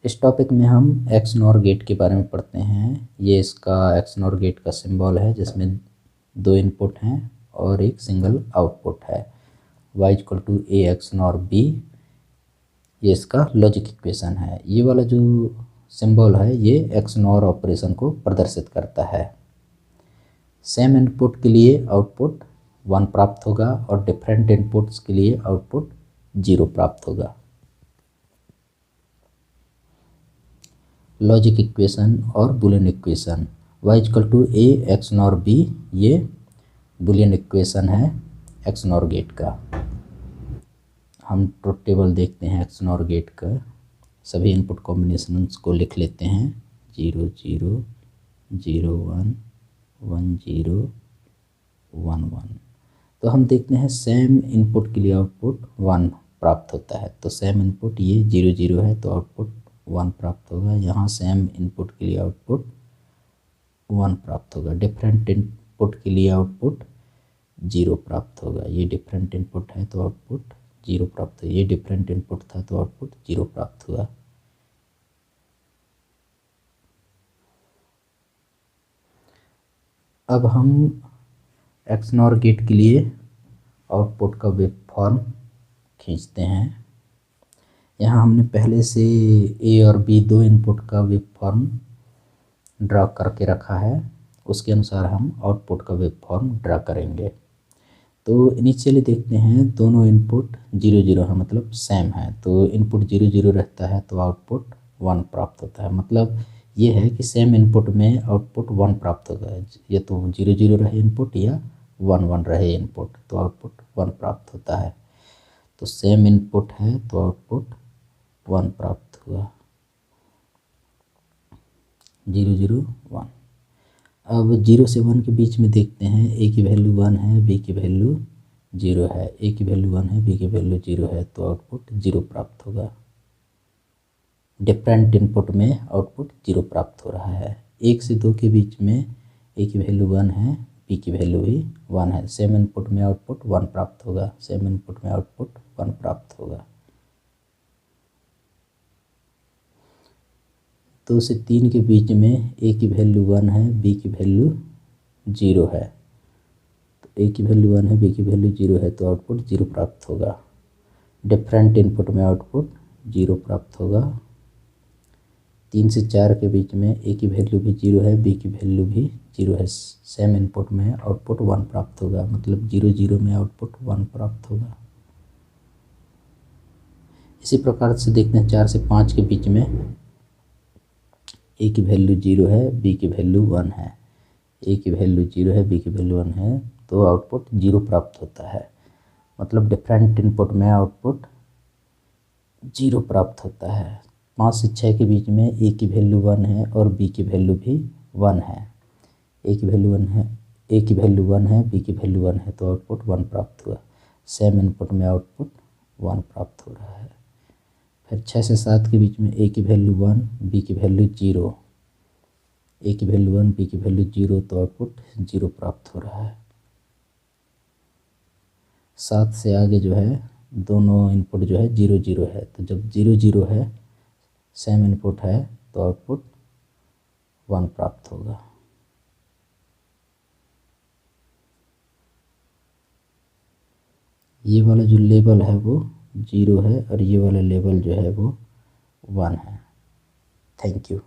इस टॉपिक में हम XNOR गेट के बारे में पढ़ते हैं। ये इसका XNOR गेट का सिंबल है जिसमें दो इनपुट हैं और एक सिंगल आउटपुट है। y = a XNOR b, ये इसका लॉजिक इक्वेशन है। ये वाला जो सिंबल है ये XNOR ऑपरेशन को प्रदर्शित करता है। सेम इनपुट के लिए आउटपुट 1 प्राप्त होगा और डिफरेंट इनपुट्स के लिए आउटपुट 0 प्राप्त होगा। लॉजिक इक्वेशन और Boolean equation. y = a XNOR b, ये बुलियन इक्वेशन है XNOR गेट का। हम ट्रुथ टेबल देखते हैं XNOR गेट का। सभी इनपुट कॉम्बिनेशंस को लिख लेते हैं 0 0 0 1 1 0 1 1। तो हम देखते हैं सेम इनपुट के लिए आउटपुट 1 प्राप्त होता है। तो सेम इनपुट ये 0 0 है तो आउटपुट 1 प्राप्त होगा। यहाँ सेम इनपुट के लिए आउटपुट 1 प्राप्त होगा। डिफरेंट इनपुट के लिए आउटपुट 0 प्राप्त होगा। ये डिफरेंट इनपुट है तो आउटपुट 0 प्राप्त हुआ। ये डिफरेंट इनपुट था तो आउटपुट 0 प्राप्त हुआ। अब हम XNOR गेट के लिए आउटपुट का वेब फॉर्म खींचते हैं। यहाँ हमने पहले से A और B दो इनपुट का वेब फॉर्म ड्रा करके रखा है। उसके अनुसार हम आउटपुट का वेब फॉर्म ड्रा करेंगे। तो इनिशियली देखते हैं दोनों इनपुट 0 0 है, मतलब सेम है। तो इनपुट 0 0 रहता है तो आउटपुट 1 प्राप्त होता है। मतलब ये है कि सेम इनपुट में आउटपुट 1 प्राप्त होगा। ये तो 0 0 रहे इनपुट या 1 1 रहे इनपुट तो आउटपुट 1 प्राप्त होता है। तो सेम इनपुट है तो आउटपुट 1 प्राप्त हुआ। 0 0 1। अब 0 से 1 के बीच में देखते हैं A की वैल्यू 1 है, B की वैल्यू 0 है। A की वैल्यू 1 है, B की वैल्यू 0 है तो आउटपुट 0 प्राप्त होगा। डिफरेंट इनपुट में आउटपुट 0 प्राप्त हो रहा है। 1 से 2 के बीच में A की वैल्यू 1 है, B की वैल्यू भी 1 है। सेम इनपुट में आउटपुट 1 प्राप्त होगा। सेम इनपुट में आउटपुट 1 प्राप्त होगा। 2 से 3 के बीच में A की वैल्यू 1 है, B की वैल्यू 0 है। तो A की वैल्यू 1 है, B की वैल्यू 0 है तो आउटपुट 0 प्राप्त होगा। डिफरेंट इनपुट में आउटपुट 0 प्राप्त होगा। 3 से 4 के बीच में A की वैल्यू भी 0 है, B की वैल्यू भी 0 है। सेम इनपुट में आउटपुट 1 प्राप्त होगा। मतलब 0 0 में आउटपुट 1 प्राप्त होगा। इसी प्रकार से देखते हैं 4 से 5 के बीच में A की वैल्यू 0 है, B की वैल्यू 1 है। A की वैल्यू 0 है, B की वैल्यू 1 है तो आउटपुट 0 प्राप्त होता है। मतलब डिफरेंट इनपुट में आउटपुट 0 प्राप्त होता है। 5 से 6 के बीच में A की वैल्यू 1 है और B की वैल्यू भी 1 है। A की वैल्यू 1 है, A की वैल्यू 1 है, B की वैल्यू 1 है तो आउटपुट 1 प्राप्त हुआ। सेम इनपुट में आउटपुट 1 प्राप्त हो रहा है। फिर 6 से 7 के बीच में A की वैल्यू 1, B की वैल्यू 0। A की वैल्यू 1, B की वैल्यू 0 तो आउटपुट 0 प्राप्त हो रहा है। 7 से आगे जो है दोनों इनपुट जो है 0 0 है। तो जब 0 0 है, सेम इनपुट है तो आउटपुट 1 प्राप्त होगा। ये वाला जो लेबल है वो 0 है और ये वाला लेबल जो है वो 1 है। Thank you.